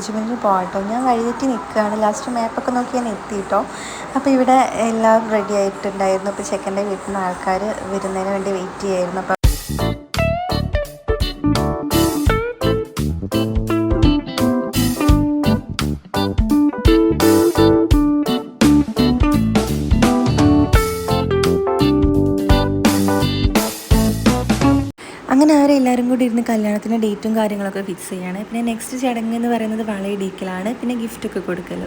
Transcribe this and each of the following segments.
എൻഗേജ്മെൻറ്റിന് പോകാം കേട്ടോ. ഞാൻ വഴിതെറ്റി നിൽക്കുകയാണ്. ലാസ്റ്റ് മാപ്പൊക്കെ നോക്കി ഞാൻ എത്തി കേട്ടോ. അപ്പോൾ ഇവിടെ എല്ലാം റെഡി ആയിട്ടുണ്ടായിരുന്നു. അപ്പോൾ ചെക്കൻ്റെ വീട്ടിൽ നിന്ന് ആൾക്കാർ വരുന്നതിന് വേണ്ടി വെയിറ്റ് ചെയ്യായിരുന്നു. അപ്പോൾ അങ്ങനെ അവരെല്ലാവരും കൂടി ഇരുന്ന് കല്യാണത്തിൻ്റെ ഡേറ്റും കാര്യങ്ങളൊക്കെ ഫിക്സ് ചെയ്യുകയാണ്. പിന്നെ നെക്സ്റ്റ് ചടങ്ങ് എന്ന് പറയുന്നത് വളയിടിക്കലാണ്. പിന്നെ ഗിഫ്റ്റൊക്കെ കൊടുക്കൽ.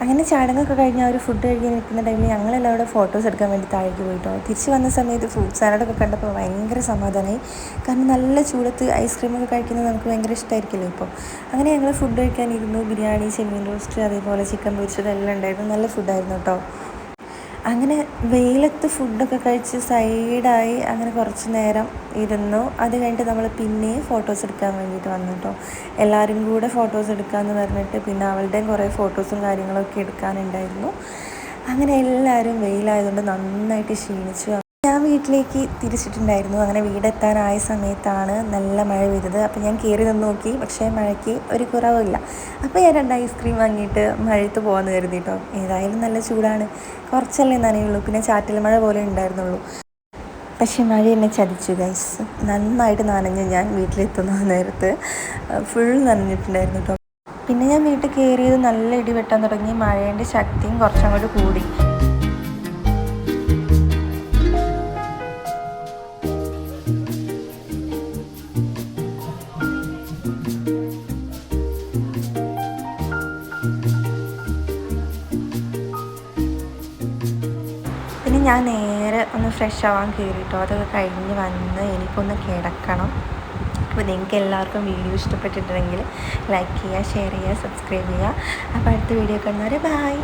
അങ്ങനെ ചടങ്ങൊക്കെ കഴിഞ്ഞ് അവർ ഫുഡ് കഴിക്കാൻ നിൽക്കുന്ന ടൈമിൽ ഞങ്ങളെല്ലാവരും ഫോട്ടോസ് എടുക്കാൻ വേണ്ടി താഴേക്ക് പോയിട്ടോ. തിരിച്ച് വന്ന സമയത്ത് ഫ്രൂട്ട് സാലഡൊക്കെ കണ്ടപ്പോൾ ഭയങ്കര സമാധാനമായി. കാരണം നല്ല ചൂടത്ത് ഐസ്ക്രീമൊക്കെ കഴിക്കുന്നത് നമുക്ക് ഭയങ്കര ഇഷ്ടമായിരിക്കുമല്ലോ ഇപ്പോൾ. അങ്ങനെ ഞങ്ങൾ ഫുഡ് കഴിക്കാനിരുന്നു. ബിരിയാണി, ചെമ്മീൻ റോസ്റ്റ്, അതേപോലെ ചിക്കൻ പൊരിച്ചത് എല്ലാം ഉണ്ടായിരുന്നു. നല്ല ഫുഡായിരുന്നു കേട്ടോ. അങ്ങനെ വെയിലത്ത് ഫുഡൊക്കെ കഴിച്ച് സൈഡായി അങ്ങനെ കുറച്ച് നേരം ഇരുന്നു. അത് കഴിഞ്ഞിട്ട് നമ്മൾ പിന്നെയും ഫോട്ടോസ് എടുക്കാൻ വേണ്ടിയിട്ട് വന്നു കേട്ടോ. എല്ലാവരും കൂടെ ഫോട്ടോസ് എടുക്കാമെന്ന് പറഞ്ഞിട്ട് പിന്നെ അവളുടെയും കുറേ ഫോട്ടോസും കാര്യങ്ങളൊക്കെ എടുക്കാനുണ്ടായിരുന്നു. അങ്ങനെ എല്ലാവരും വെയിലായതുകൊണ്ട് നന്നായിട്ട് ക്ഷീണിച്ചു. ഞാൻ വീട്ടിലേക്ക് തിരിച്ചിട്ടുണ്ടായിരുന്നു. അങ്ങനെ വീടെത്താനായ സമയത്താണ് നല്ല മഴ പെയ്തത്. അപ്പോൾ ഞാൻ കയറി നിന്ന് നോക്കി, പക്ഷേ മഴയ്ക്ക് ഒരു കുറവില്ല. അപ്പോൾ ഞാൻ 2 ഐസ്ക്രീം വാങ്ങിയിട്ട് മഴയത്ത് പോകാമെന്ന് കരുതി കേട്ടോ. ഏതായാലും നല്ല ചൂടാണ്, കുറച്ചല്ലേ നനയുള്ളൂ. പിന്നെ ചാറ്റൽ മഴ പോലെ ഉണ്ടായിരുന്നുള്ളൂ. പക്ഷേ മഴ എന്നെ ചതിച്ചു ഗൈസ്. നന്നായിട്ട് നനഞ്ഞു. ഞാൻ വീട്ടിലെത്തുന്ന നേരത്ത് ഫുൾ നനഞ്ഞിട്ടുണ്ടായിരുന്നു കേട്ടോ. പിന്നെ ഞാൻ വീട്ടിൽ കയറിയത് നല്ല ഇടി വെട്ടാൻ തുടങ്ങി. മഴേൻ്റെ ശക്തിയും കുറച്ചങ്ങോട്ട് കൂടി. പിന്നെ ഞാൻ നേരെ ഒന്ന് ഫ്രഷ് ആവാൻ കയറിയിട്ടോ. അതൊക്കെ കഴിഞ്ഞ് വന്ന് എനിക്കൊന്ന് കിടക്കണം. അപ്പോൾ നിങ്ങൾക്ക് എല്ലാവർക്കും വീഡിയോ ഇഷ്ടപ്പെട്ടിട്ടുണ്ടെങ്കിൽ ലൈക്ക് ചെയ്യുക, ഷെയർ ചെയ്യുക, സബ്സ്ക്രൈബ് ചെയ്യുക. അപ്പോൾ അടുത്ത വീഡിയോ കാണുന്നവരെ ബൈ.